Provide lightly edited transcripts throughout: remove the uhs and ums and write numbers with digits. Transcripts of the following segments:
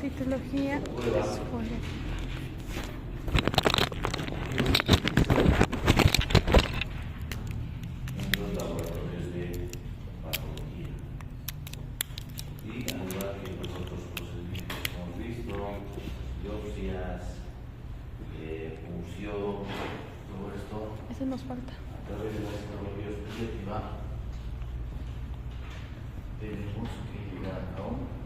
Citología escolar. En los laboratorios de patología. Y al igual que los otros procedimientos que hemos visto, biopsias, punción, todo esto, Eso nos falta. a través de la citología subjetiva, tenemos que llegar a un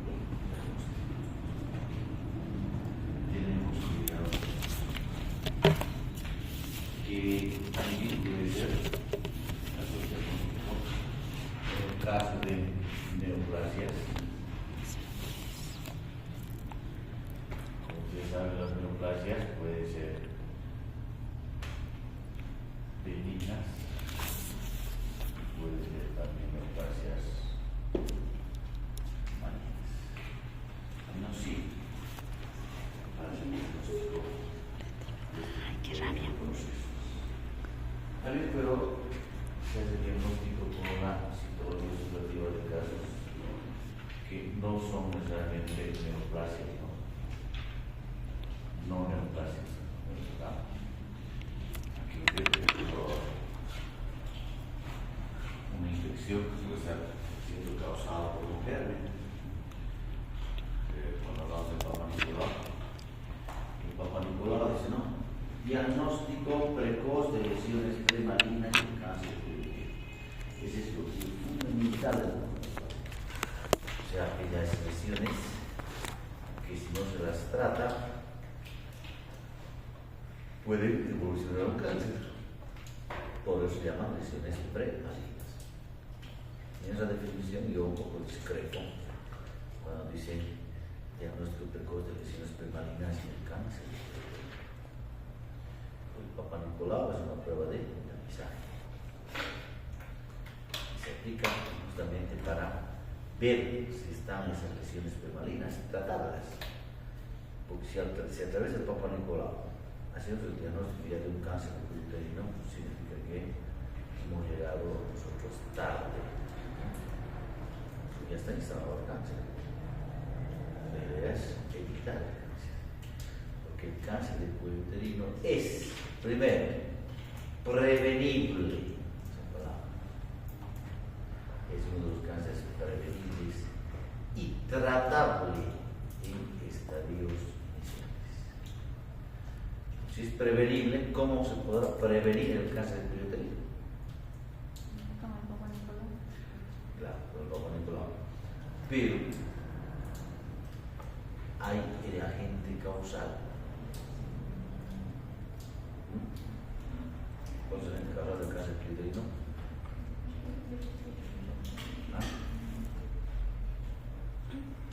que también debe ser asociado en el caso de neoplasias. Como ustedes saben, las neoplasias pueden ser benignas, pueden ser también neoplasias malignas. No, sí, para el diagnóstico Qué rabia. También, pero se hace diagnóstico con una citología subjetiva de casos que no son necesariamente neoplasias, no neoplasias, ¿verdad? Aquí veo una infección que puede estar siendo causada por un germen. Cuando hablamos de Papa Nicolau, el Papa Nicolau dice, no, diagnóstico precoz de lesiones premalignas y cáncer de piel. Ese es lo fundamental del laboratorio. O sea, aquellas lesiones que si no se las trata pueden evolucionar a un cáncer. Por eso se llaman lesiones premalignas. En esa definición yo un poco discrepo cuando dice diagnóstico precoz de lesiones premalignas y el cáncer. El Papa Nicolau es una prueba de tamizaje. Se aplica justamente para ver si están esas lesiones premalignas y tratarlas. Porque si a través del Papa Nicolau hacemos el diagnóstico ya de un cáncer de cuello uterino, significa que hemos llegado nosotros tarde. Ya está instalado el cáncer. La idea es evitar el cáncer. Porque el cáncer de cuello uterino es, primero, prevenible. Es uno de los cánceres prevenibles y tratable en estadios iniciales. Si es prevenible, ¿cómo se podrá prevenir el cáncer de cuello uterino? Como el Papa Nicolau. Claro, con el Papa Nicolau. Pero hay el agente causal. ¿Cuál es el agente causal del cáncer de cuello uterino?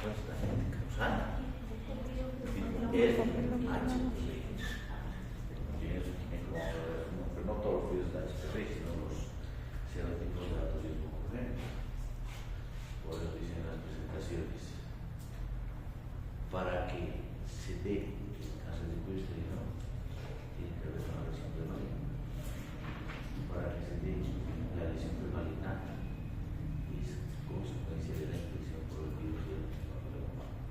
¿Cuál es el agente causal? El HPV. Pero no todos los virus de HPV, sino los serotipos de alto riesgo congénito. Por eso dicen las presentaciones. Para que se dé el cáncer de cuello uterino, tiene que haber una lesión premaligna. Para que se dé la lesión premaligna, es consecuencia de la infección por el virus del papiloma humano.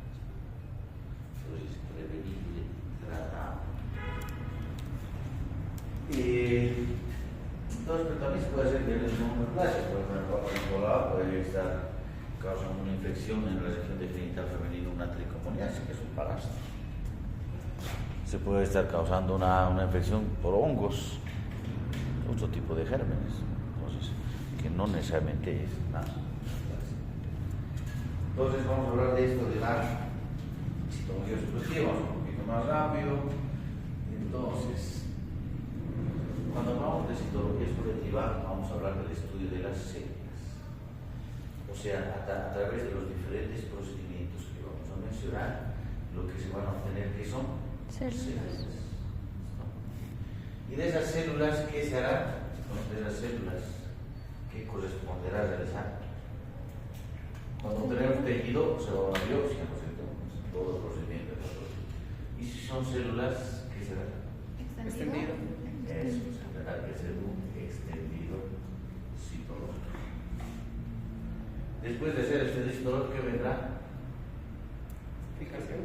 Entonces, prevenible, tratable. Entonces, pero también se puede hacer que el neoplasia, por ejemplo, el Papa Nicolau puede estar causando una infección en la región de genital femenino, una tricomoniasis, que es un parásito. Se puede estar causando una infección por hongos, otro tipo de gérmenes, entonces, que no necesariamente es nada. Entonces vamos a hablar de esto de la citología subjetiva, un poquito más rápido. Entonces, cuando hablamos de citología subjetiva, vamos a hablar del estudio de las células. O sea, a través de los diferentes procedimientos que vamos a mencionar, lo que se van a obtener que son células. Y de esas células, ¿qué se hará? Bueno, de esas células, ¿qué corresponderá realizar? Cuando tenemos tejido, se va a una biopsia, ¿no es cierto? Todo el procedimiento de la biopsia. Y si son células, ¿qué será? Extendido. Eso, se tendrá que hacer un extendido citológico. Después de hacer este citológico, ¿qué vendrá? Fijación.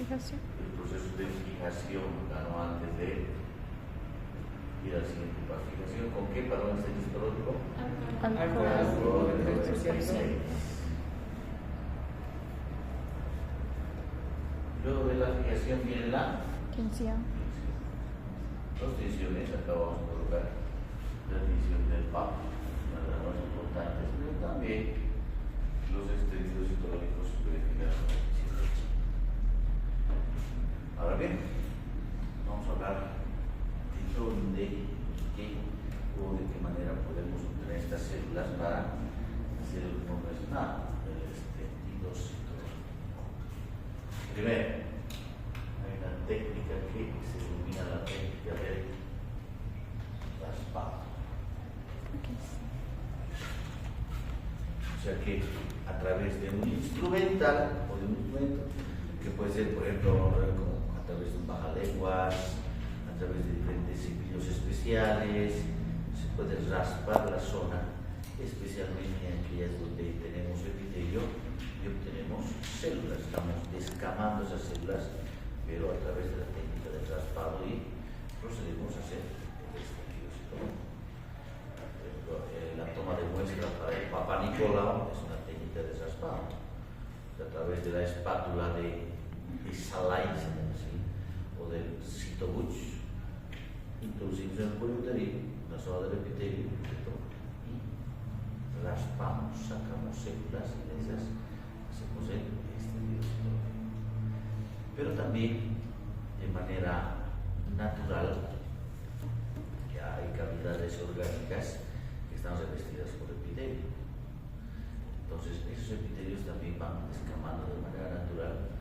Fijación. el proceso de fijación, ganó antes de ir al siguiente paso. Fijación, ¿con qué patrón está histológico? Alcohol. Luego de la fijación viene la Tensión. dos tensiones. Acá vamos a colocar la tensión del PAP, una de las más importantes, pero también los extendidos histológicos se pueden fijar con la tensión del chi. Ahora bien, vamos a hablar de dónde, qué o de qué manera podemos obtener estas células para hacer el no es nada del extendido citológico. Primero, hay una técnica que se denomina la técnica del raspado. O sea que a través de un instrumental o de un instrumento, que puede ser, por ejemplo, a través de un bajalenguas, a través de diferentes cepillos especiales, se puede raspar la zona, especialmente en aquellas donde tenemos epitelio y obtenemos células. Estamos descamando esas células, pero a través de la técnica del raspado y procedemos a hacer el extendido citológico. Por ejemplo, la toma de muestra para el Papa Nicolau es una técnica de raspado. A través de la espátula de Salai, o del Citobuch, introducimos en el cuello uterino, la zona del epitelio, y raspamos, sacamos células y de esas hacemos el extendido citológico. Pero también, de manera natural, ya hay cavidades orgánicas que están revestidas por epitelio. Entonces, esos epitelios también van descamando de manera natural.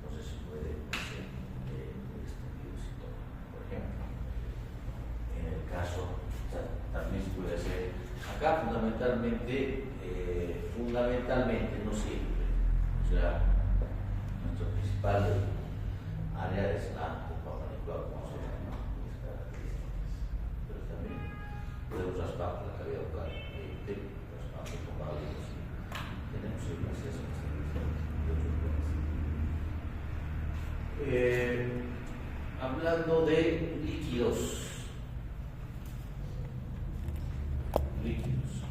Entonces, se puede hacer el extendido citológico. Por ejemplo, en el caso, también se puede hacer acá fundamentalmente, no siempre. O sea, nuestro principal área es la del Papa Nicolau, como se llama, las características. Pero también podemos raspar la cavidad bucal, raspando con válidos. Tenemos el acceso a hablando de líquidos.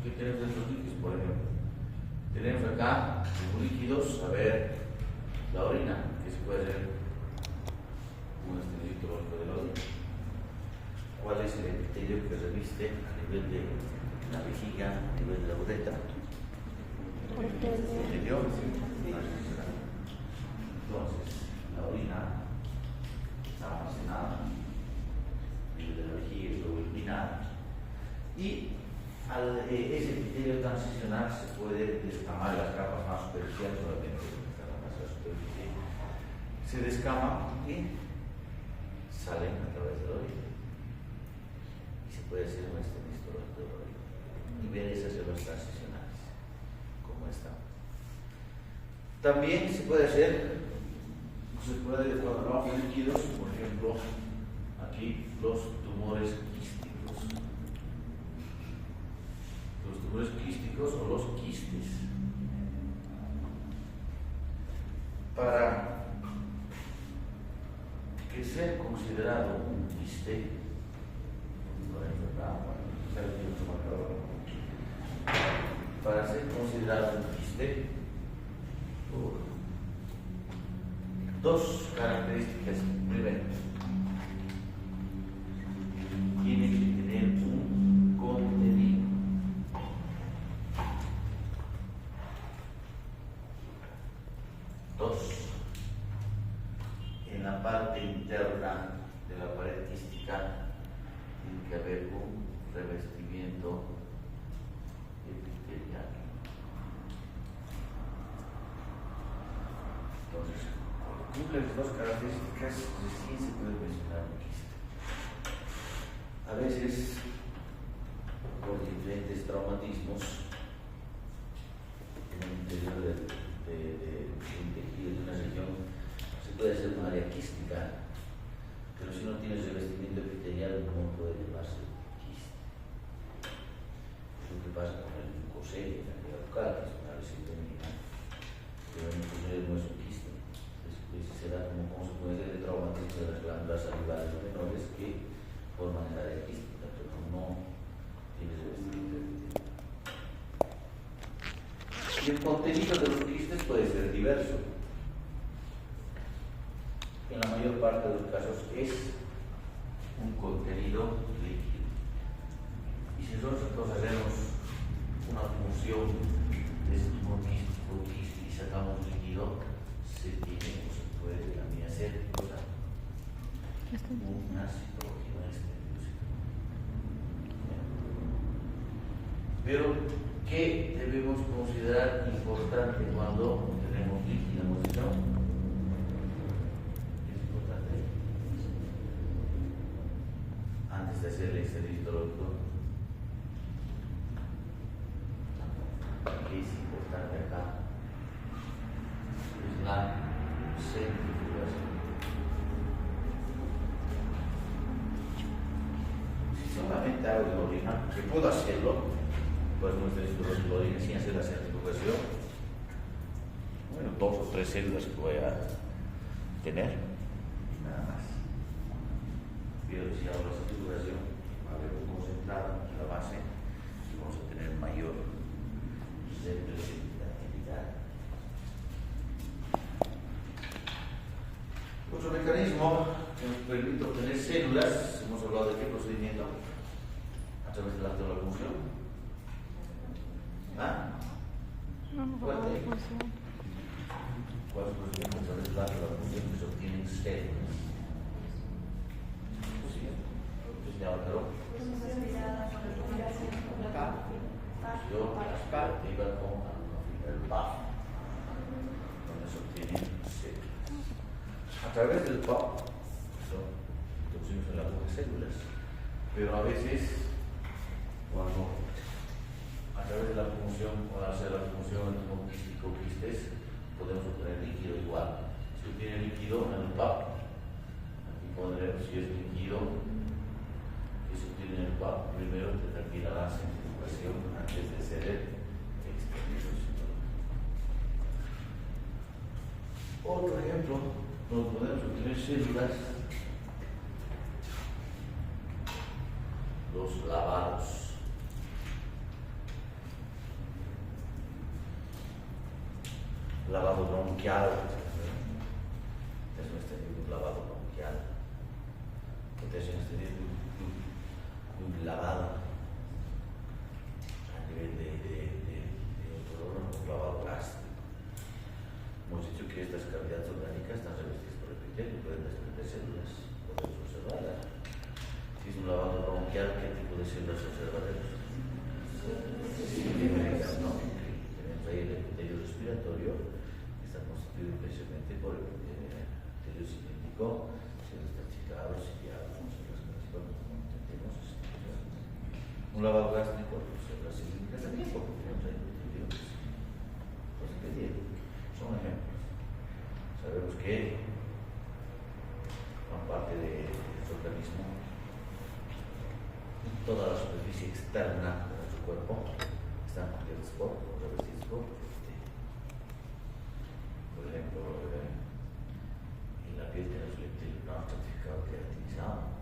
¿Qué tenemos de estos líquidos, por ejemplo? Tenemos acá como líquidos, a ver, la orina, que se puede hacer un extendido citológico de la orina. ¿Cuál es el epitelio que reviste a nivel de la vejiga, a nivel de la uretra? Epitelio. Entonces, la orina está almacenada a nivel de la vejiga y luego eliminada. Y al ese epitelio transicional se puede descamar las capas más superficiales, solamente las capas superficiales se descaman y salen a través de la orina. Y se puede hacer un extendido citológico de la orina y ver esas células transicionales, como esta. También se puede hacer, cuando hablamos de líquidos, por ejemplo, aquí los tumores quísticos. Los tumores quísticos o los quistes. Para que sea considerado un quiste, para ser considerado un quiste, dos características. Primero, tiene que tener un contenido. Dos, en la parte interna de la pared quística tiene que haber un revestimiento epitelial. Entonces, cuando cumple las dos características, recién se puede mencionar un quiste. A veces, por diferentes traumatismos en el interior de un tejido de una región, se puede hacer un área quística, pero si no tienes revestimiento epitelial no puede llevarse quiste. Es lo que pasa con el mucoselio, la cavidad bucal, que es una lesión femenina, pero el mucoselio no es un quiste, se da como de las glándulas salivales menores que forman el área quística, pero no tiene revestimiento epitelial. Y el contenido de los quistes puede ser diverso. En la mayor parte de los casos es un contenido líquido. Y si nosotros hacemos una función de este quiste y sacamos líquido, se tiene o se puede también hacer una citología extendido. Pero, ¿qué debemos considerar importante cuando tenemos líquido? ¿Hemos dicho? ¿Qué es importante? Antes de hacer el exterior histológico, ¿qué es importante acá? Es la centrifugación. Si solamente hago de orina, que puedo hacerlo, pues muestra de orina sin hacer la centrifugación, bueno, 2 o 3 células que voy a tener, nada más. Pero si hago la centrifugación, va a haber un concentrado en la base y vamos a tener mayor representatividad. Otro mecanismo que nos permite obtener células, hemos hablado de qué procedimiento, a través de la locomoción. ¿Ah? ¿Cuál es? ¿Cuál procedimiento a través de la locomoción que se obtienen células? ¿Sí? ¿Ya otro? Yo iba con el PAF, donde se obtienen células. A través del PAF, introducimos en la boca células, pero a veces, cuando a través de la función o al hacer la función quístico quistes, podemos obtener líquido igual. Si obtiene líquido en el PAF, aquí pondremos si es líquido que se obtiene en el PAF, primero determina la centrifugación antes de ser el exterior. Otro ejemplo, donde podemos obtener células, los lavados. Lavado bronquial, es un lavado bronquial, es un lavado a nivel de un lavado gástrico. Hemos dicho que estas cavidades orgánicas están revestidas por epitelio y pueden desprender células, podemos observarlas. Si es un lavado bronquial, ¿qué tipo de células observaremos? ¿No? Tenemos ahí el epitelio respiratorio, que está constituido especialmente por el epitelio cilíndrico, células tachicados, ciliados, células calcíficas, como entendemos. Un lavado gástrico, células cilíndricas también, porque tenemos ahí epitelio. Pues, ¿qué digo? Son ejemplos. Sabemos que gran parte de nuestro organismo, toda la superficie externa de nuestro cuerpo, están cubiertas por, revestidas por epitelio. Por ejemplo, en la piel tenemos el epitelio no estratificado queratinizado.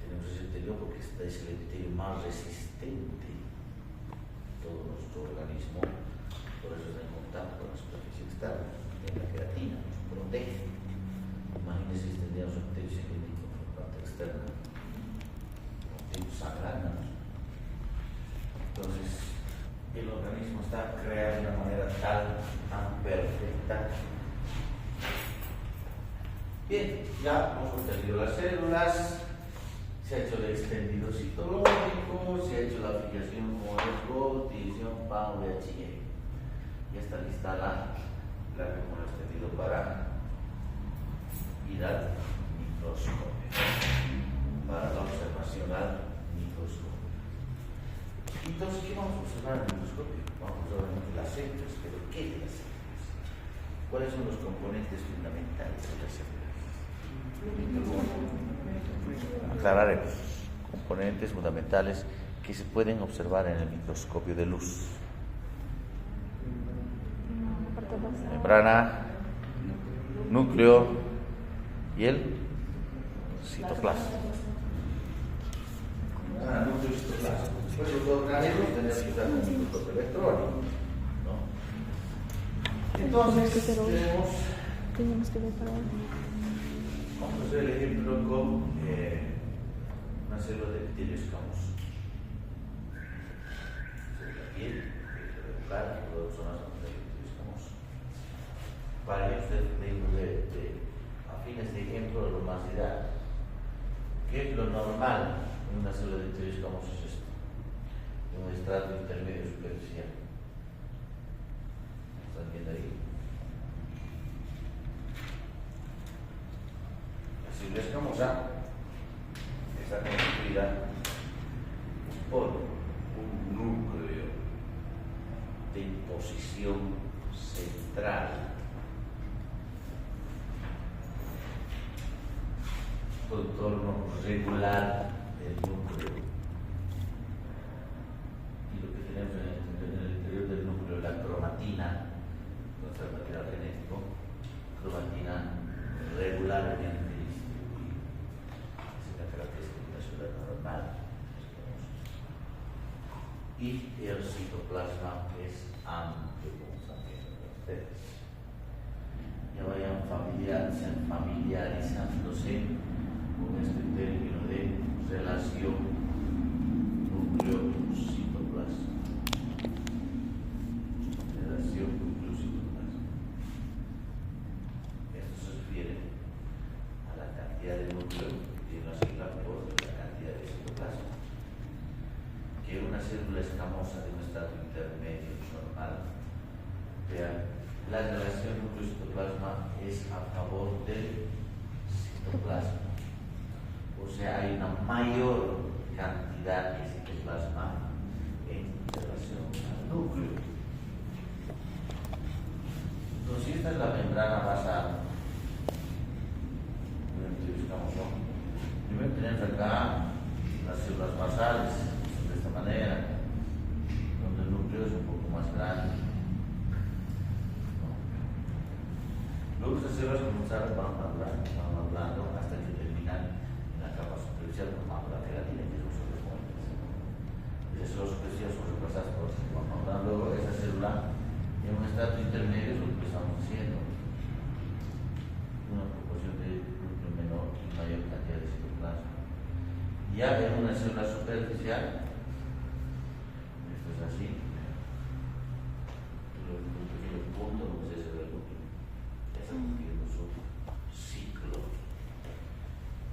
Tenemos ese epitelio porque este es el epitelio más resistente de todo nuestro organismo. Por eso está en contacto con la superficie externa, en la queratina, nos protege. Imagínense si tendríamos un epitelio cilíndrico por la parte externa, epitelio sangrando. Entonces, el organismo está creado de una manera tan perfecta. Bien, ya hemos obtenido las células, se ha hecho el extendido citológico, se ha hecho la fijación con el GOT, división PAN-VHE. Ya está lista la que hemos extendido para ir al microscopio, para la observación al microscopio. Entonces, ¿qué vamos a observar en el microscopio? Vamos a observar las células, pero ¿qué de las células? ¿Cuáles son los componentes fundamentales de las células? Aclararemos componentes fundamentales que se pueden observar en el microscopio de luz. Membrana, núcleo y el citoplasma. Núcleo y citoplasma. Pues los organismos tenemos que usar un microscopio electrónico, ¿no? Entonces, tenemos que ver para vamos a hacer el ejemplo con una célula de epitelio escamoso. La piel, regular, todas son las de epitelio escamoso. Para que usted a fines de ejemplo de lo más ideal. ¿Qué es lo normal en una célula de epitelio escamoso? Es esto, un estrato intermedio superficial. ¿Están viendo ahí? La célula escamosa está constituida por un núcleo de posición central, contorno regular del núcleo, y lo que tenemos en el interior del núcleo, la cromatina, nuestro material genético, cromatina regularmente distribuida. Esa es la característica de la célula normal. Y el citoplasma es amplio, como están viendo ustedes. Ya vayan familiarizándose con este término de relación núcleo-citoplasma. Relación núcleo-citoplasma. Esto se refiere a la cantidad de núcleo que tiene una célula por la cantidad de citoplasma. Que una célula escamosa de un estado intermedio normal, vean, la relación núcleo-citoplasma es a favor del citoplasma. O sea, hay una mayor cantidad de citoplasma en relación al núcleo. Entonces, esta es la membrana basal. Primero tenemos acá las células basales, de esta manera, donde el núcleo es un poco más grande. Luego estas células comenzaron van madurando hasta que terminan en la capa superficial formando la queratina, que es un sobrepuentes. Esas células superficiales son reemplazadas por otras que van madurando. Luego esa célula en un estrato intermedio es lo que estamos diciendo. Una proporción de núcleo menor y mayor cantidad de citoplasma. Ya en una célula superficial, esto es así, un pequeño punto donde se ve el núcleo. Está cumpliendo su ciclo.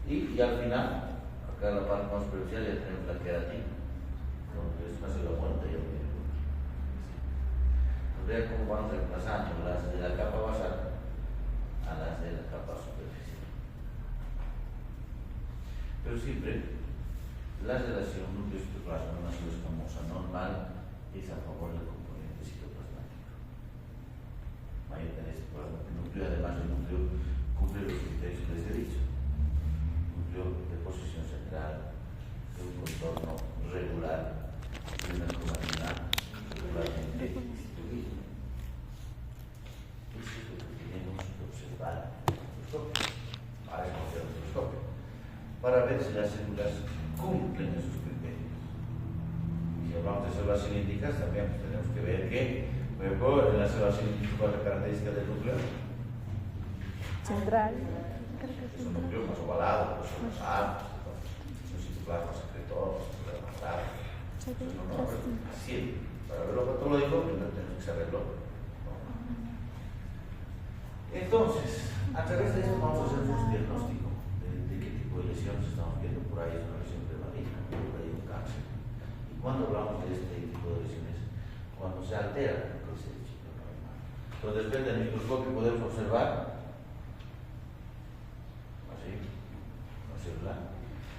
Y al final, acá en la parte más superficial ya tenemos la queratina, donde es una célula muerta y ya viene el núcleo. Vean cómo van reemplazando las de la capa basal a las de la capa superficial. Pero siempre la relación núcleo-citoplasma en una célula escamosa normal es a favor del componente citoplasmático. Mayor cantidad de citoplasma. El núcleo, además del núcleo, cumple los criterios que les he dicho. Núcleo de posición central, de un contorno regular, de una cromatina regularmente distribuida. Eso es lo que tenemos que observar en el microscopio. Ahora es conocer el microscopio. Para ver si las células cumplen esos criterios. Y si hablamos de células cilíndricas, también pues, tenemos que ver que, por ejemplo, en las células cilíndricas, ¿cuál es la característica del núcleo? central. Es un núcleo más ovalado, pues son más altos, es un citoplasma secretor, más largo. Así, para verlo patológico, primero tenemos que saberlo. Entonces, a través de esto vamos a hacer un diagnóstico de qué tipo de lesiones estamos viendo. Por ahí es una lesión premaligna, por ahí un cáncer. Y cuando hablamos de este tipo de lesiones, cuando se altera el ciclo normal. Entonces, desde el microscopio podemos observar así, una célula,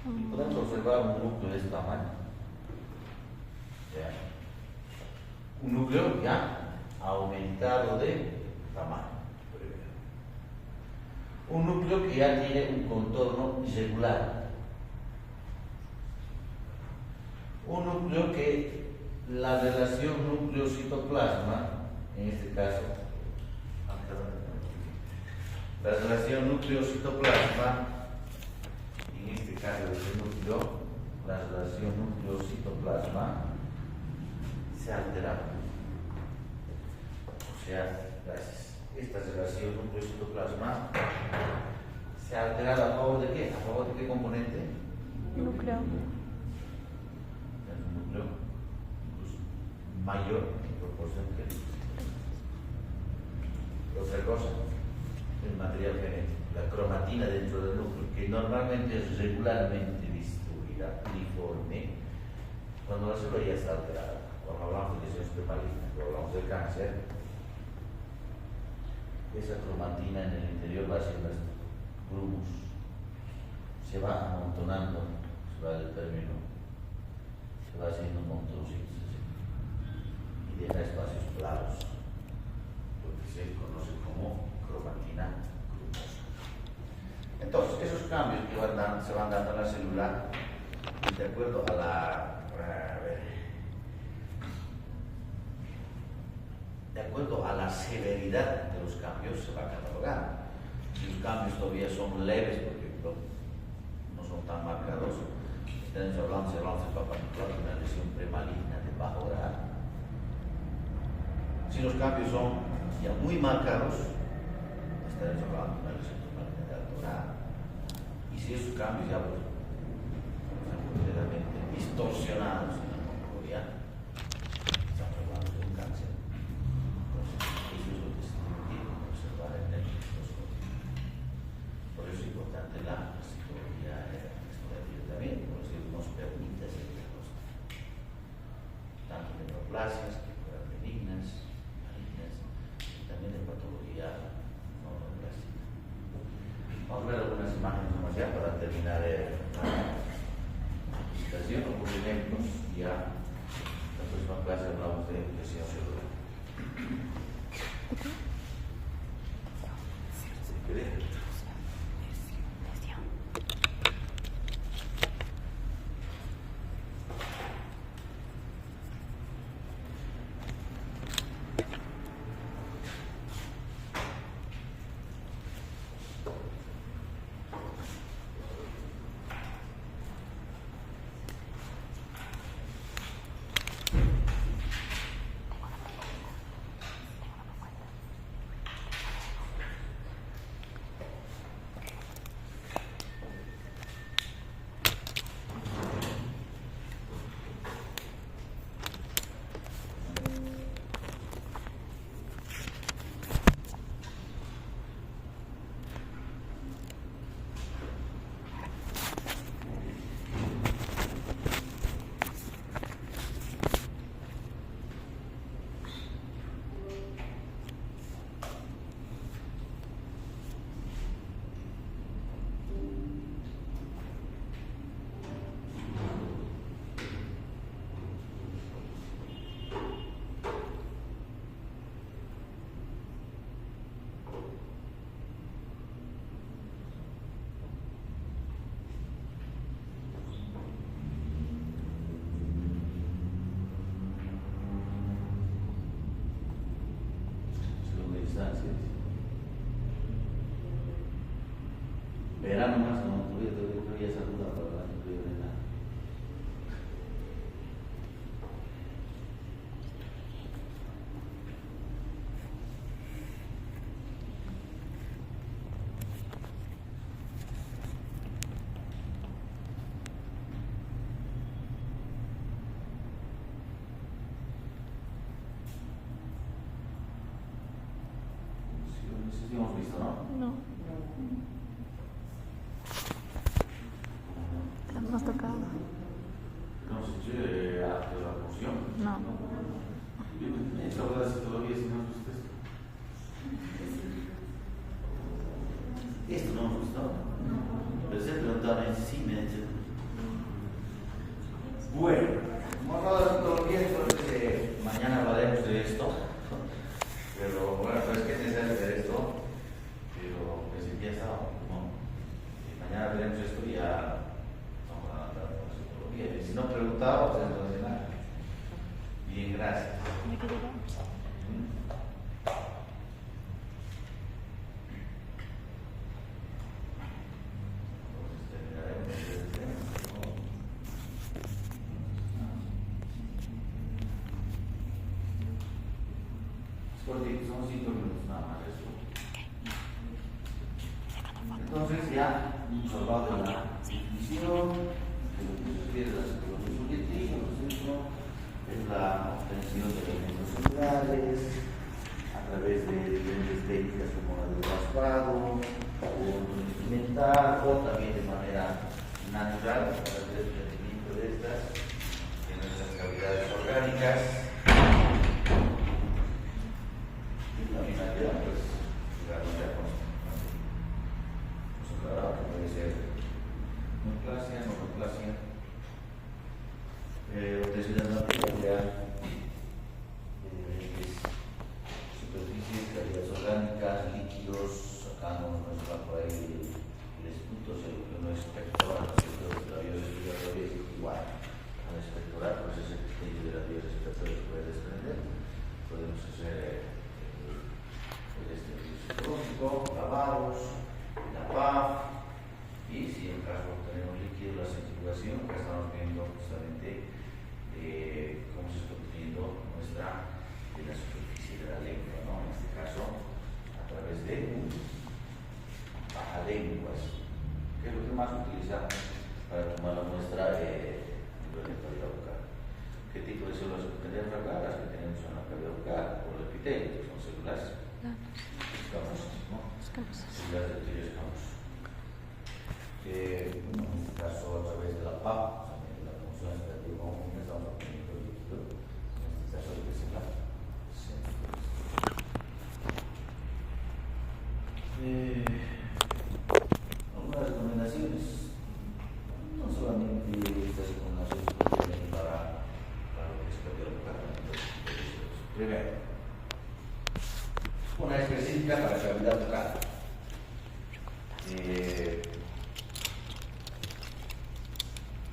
y podemos observar un núcleo de este tamaño. ¿Ya? Un núcleo ya aumentado de tamaño. Un núcleo que ya tiene un contorno irregular. Un núcleo que la relación núcleo-citoplasma, en este caso, La relación núcleo-citoplasma, en este caso de este núcleo, la relación núcleo-citoplasma se altera. O sea, esta relación núcleo-citoplasma se altera a favor de qué? ¿A favor de qué componente? Núcleo. El núcleo mayor en proporción que otra cosa, el material genético, la cromatina dentro del núcleo, que normalmente es regularmente distribuida, uniforme, cuando la célula ya está alterada. Cuando hablamos de lesiones premalignas, cuando hablamos del cáncer, esa cromatina en el interior va haciendo grumos, se va amontonando, se va del término, se va haciendo montoncitos y deja espacios claros, lo que se conoce como cromatina grumosa. Entonces, esos cambios que se van dando en la célula, de acuerdo a la severidad de los cambios, se va catalogando. Si los cambios todavía son leves, por ejemplo, no son tan marcados, estamos hablando de una lesión premaligna de bajo grado. Si los cambios son ya muy marcados, estaremos hablando de una lesión premaligna de alto grado. Y si esos cambios ya están completamente distorsionados en la morfología, estamos hablando de un cáncer. Entonces, eso es lo que se tiene que observar en el microscopio. Por eso es importante la citología explorativa también, porque nos permite hacer diagnóstico tanto de neoplasias que fueran benignas, malignas, y también de patología no neoplástica. Vamos a ver algunas imágenes más ya para terminar la presentación, algunos ejemplos, y ya en la próxima clase hablamos de lesión celular. Verano más, no tuviera saludar para no tuviera nada. Sí, hemos visto, ¿no? No. Hemos tocado. No sé, acto de la función. No. Esta hora de citología, si no has visto esto. Esto no hemos visto. Pero se preguntaron en sí, me dicen. Bueno, hemos hablado de citología, entonces mañana hablaremos de esto. Pero bueno, pues es que es necesario ver esto. Pero pues empieza, ¿no? Y mañana veremos esto y ya. Si no preguntaba, pues entonces nada. Bien, gracias. Me quedé Porque son 5 minutos nada más esto. Entonces ya hemos hablado de la definición, de lo que se refiere a la psicología subjetiva, ¿no es cierto? Es la obtención de elementos celulares a través de diferentes técnicas como la del raspado o instrumental o también de manera natural a través del rendimiento de estas en nuestras cavidades orgánicas. Y la finalidad, pues, la que puede ser neoplasia, monoplasia, obtención de una cavidad de diferentes superficies, cavidades orgánicas, líquidos, sacamos por ahí el esputo, lo que no es pectoral, de la vía respiratoria es igual al expectorar, pues ese criterio de la vía respiratoria se puede desprender. Podemos hacer el estudio psicológico, lavados, la PAF, y si en caso tenemos líquido, la centrifugación, que estamos viendo justamente cómo se está obteniendo muestra de la superficie de la lengua, ¿no? En este caso, a través de un bajalenguas, que es lo que más utilizamos para tomar la muestra de la cavidad bucal. ¿Qué tipo de células obtenemos acá? Las que tenemos en la cavidad bucal, o el epitelio, que son células escamosas, ¿no? Células de epitelio escamoso. En este caso, a través de la PAP, también de la función extractiva homogénea, estamos obteniendo el líquido, en este caso, lo que es la centrifugación. Algunas recomendaciones, no solamente estas recomendaciones para lo que es cavidad bucal. Primero, una específica para cavidad bucal.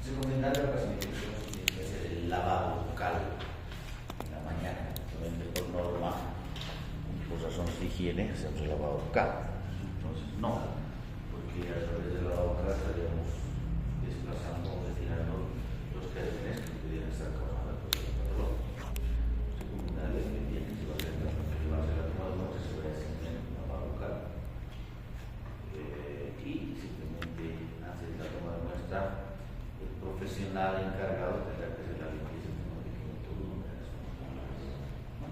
Se recomendaría la pacientización tiene que hacer el lavado bucal en la mañana, solamente por norma, por razones de higiene, hacemos el lavado bucal. Entonces, no, porque a través del lavado bucal estaríamos desplazando o retirando los gérmenes que pudieran estar causando el proceso patológico. Se recomendaría que viene, si va a ser la toma de muestras, se vaya a hacer el lavado bucal. Y simplemente antes de la toma de muestra, el profesional encargado tendrá que hacer la limpieza de un pequeño tubo de las pulmonares, ¿no?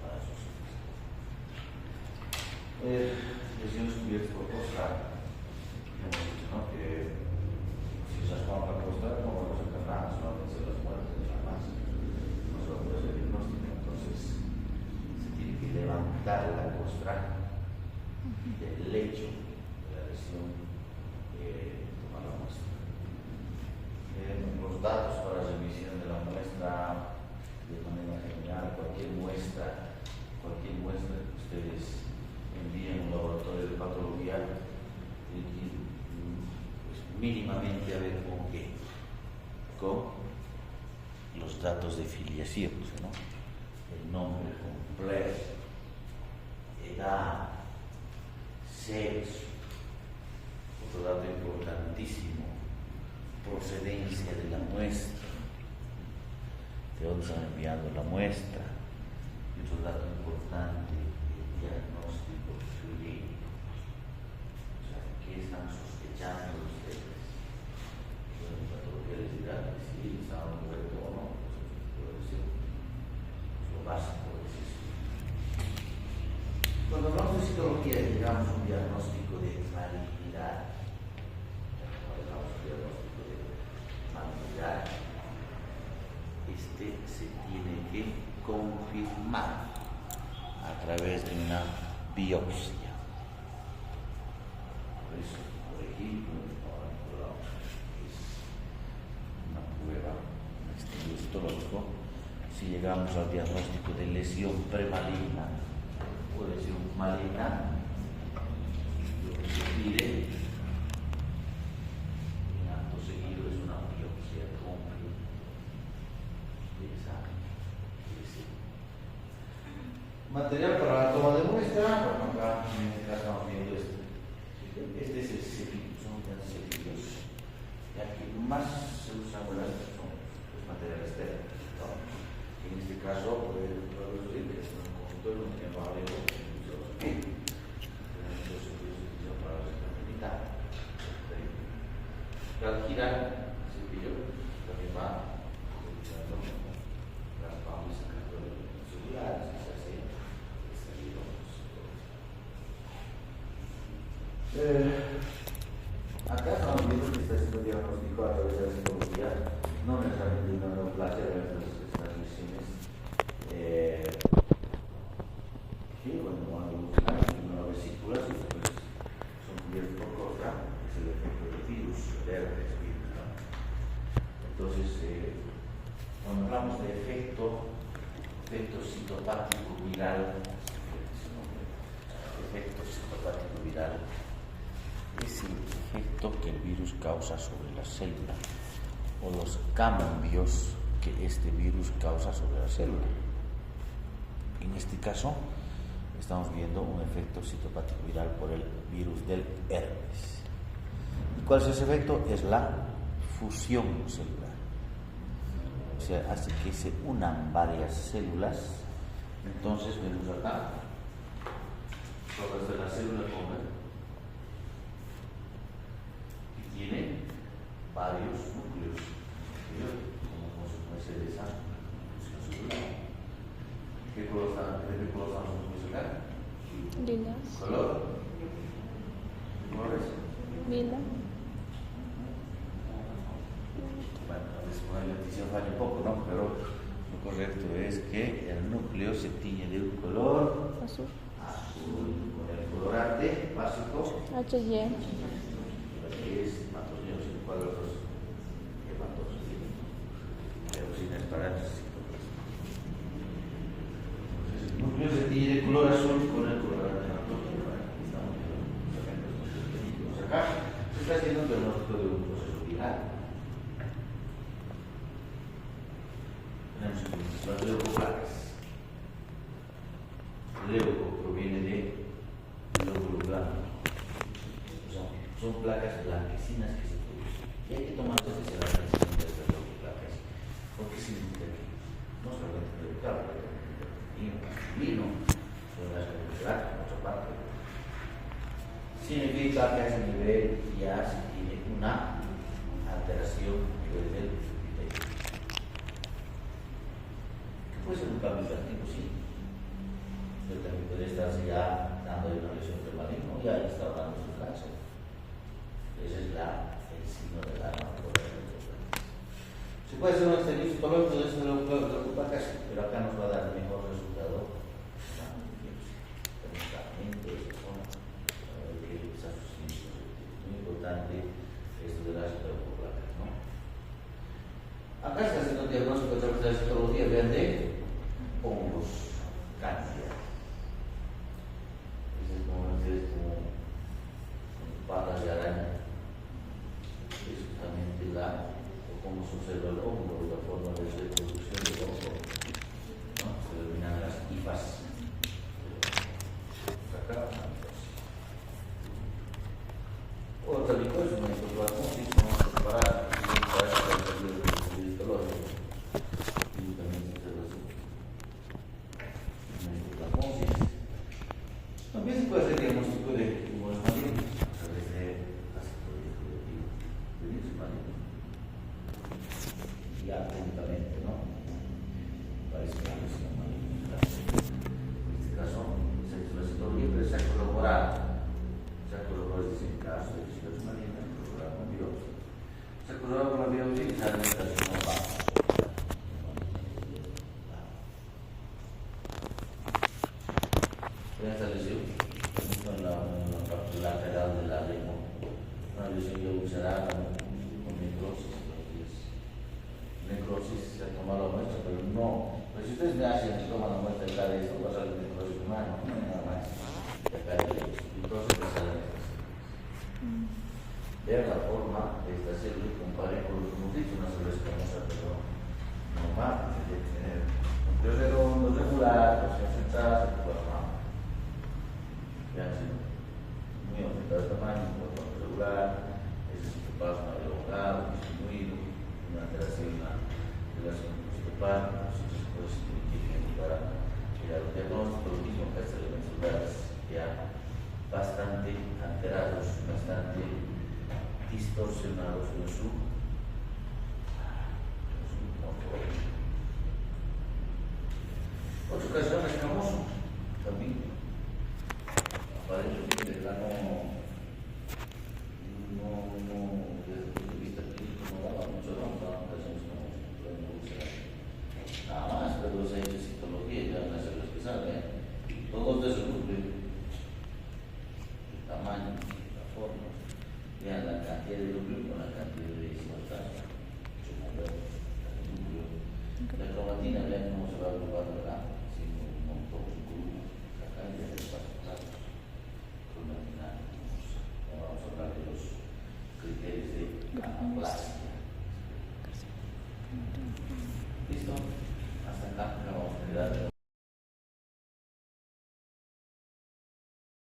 Para eso lesiones cubiertas por costa. Hemos dicho, ¿no? Que si se raspan la costa, no vamos a sacar nada, solamente se las muertes nada más. No se va a poder hacer diagnóstico, entonces se tiene que levantar la costra del lecho de la lesión, tomar la muestra. Los datos para la remisión de la muestra de manera general, cualquier muestra que ustedes envíen a un laboratorio de patología, pues, mínimamente a ver con qué, con los datos de filiación, ¿no? El nombre completo, edad, sexo, otro dato importantísimo, procedencia de la muestra, de dónde están enviando la muestra, y otro dato importante, el diagnóstico clínico, o sea, ¿qué están sospechando ustedes? Bueno, la patología les dirá que sí, está muerto o no, eso es lo básico de eso. Cuando hablamos de citología, digamos un diagnóstico de malignidad. Este se tiene que confirmar a través de una biopsia. Por eso, por ejemplo, es una prueba, un estudio histológico. Si llegamos al diagnóstico de lesión premaligna o lesión maligna, lo que se pide seguido es una biopsia completa de examen. Material para la toma de muestra, bueno, acá en este caso estamos viendo este. Este es el cepillo, son los cepillos. Ya que más se usan son los materiales térmicos, ¿no? En este caso, podemos decir que son Acá estamos viendo que está siendo diagnóstico a través de la psicología, no necesariamente de una neoplasia, de estas lesiones, que cuando van a evolucionar en una vesícula, pues son cubiertos por costra, es el efecto del virus, el herpes virus, ¿no? Entonces, cuando hablamos de efecto citopático viral, efecto citopático viral, es el efecto que el virus causa sobre la célula o los cambios que este virus causa sobre la célula. En este caso estamos viendo un efecto citopático viral por el virus del herpes. ¿Y cuál es ese efecto? Es la fusión celular. O sea, hace que se unan varias células. Entonces vemos acá todas de las células que tiene varios núcleos, como consecuencia de esa fusión celular. ¿Qué color están los núcleos acá? Lilas. ¿Color? ¿Qué colores? Lila. Bueno, a veces con la lentición falla un poco, ¿no? Pero lo correcto es que el núcleo se tiñe de un color Azul. azul, con el colorante básico HY. que es hematogenos, en cuadros hematogenos, pero sin el parálisis. Entonces, el núcleo se tiñe de color azul con el colorante hematógeno. Aquí estamos viendo los ejemplos específicos. Acá se está haciendo un diagnóstico de un proceso viral. Tenemos las leucoplacas. Leuco proviene de lóbulo blanco. Son placas blanquecinas que se producen. Y hay que tomar entonces el análisis de estas leucoplacas. ¿Por qué significa que no solamente leucar, pero vino, son las leucoplacas, por otra parte? Significa que a ese nivel ya se tiene una alteración a nivel del epitelio. Que puede ser un cambio interactivo, sí. Pero también puede estarse ya dando una lesión del maligno, ya está hablando de cáncer. Ese es el signo del arma por el leucoplasia. Se puede hacer un exterior citológico de esas leucoplacas, pero acá nos va a dar el mejor resultado. Muy importante esto de las leucoplacas, ¿no? Acá está haciendo un diagnóstico a través de la citología, vean, de hongos, cáncer. Es como patas de araña. Es justamente cómo se observa el hongo, la forma de reproducción del hongo, ¿no? Se denominan las hifas. Acá, otra micosis, una microplacosis, vamos a separar para este periodo histológico. Y también se observa así. Una microplacosis. También se puede hacer diagnóstico de tumores malignos a través de la citología de virus malignos. Ya técnicamente, ¿no? Parece que no es maligno. En este caso, se ha hecho la citología, pero se ha corroborado. Se ha corroborado en caso de lesiones malignas, corroborado con biopsia. Se ha corroborado con la biopsia y se ha demostrado una baja. Esta lesión, en la parte lateral de la lengua, una lesión ya ulcerada con necrosis. Necrosis se ha tomado la muestra, pero no. Pues si ustedes me hacen y toman la muestra de cada esto, va a salir necrosis humana, no hay nada más. Y acá hay necrosis que sale de ver la forma de esta célula y compare con los nutritos, una célula escamosa, pero normal, que tiene que tener núcleos redondos, regulares, centrados, muy aumentado de tamaño, un botón regular, es el citoplasma elongado, disminuido, una alteración en la relación con el citoplasma, entonces pues tiene para mirar el diagnóstico, lo mismo que estos elementos celulares ya bastante alterados, bastante distorsionados en su morfología. Otra ocasión es escamoso, también. Aparentemente el plano conjunto es el núcleo, el tamaño, la forma, vean la cantidad de núcleo con la cantidad de isómero, mucho mayor el núcleo. La cromatina, vean cómo se va agrupando acá, haciendo un montón de grupos, acá ya hay espacios claros, cromatina. Ahora vamos a hablar de los criterios de aplasia. ¿Listo? Hasta acá.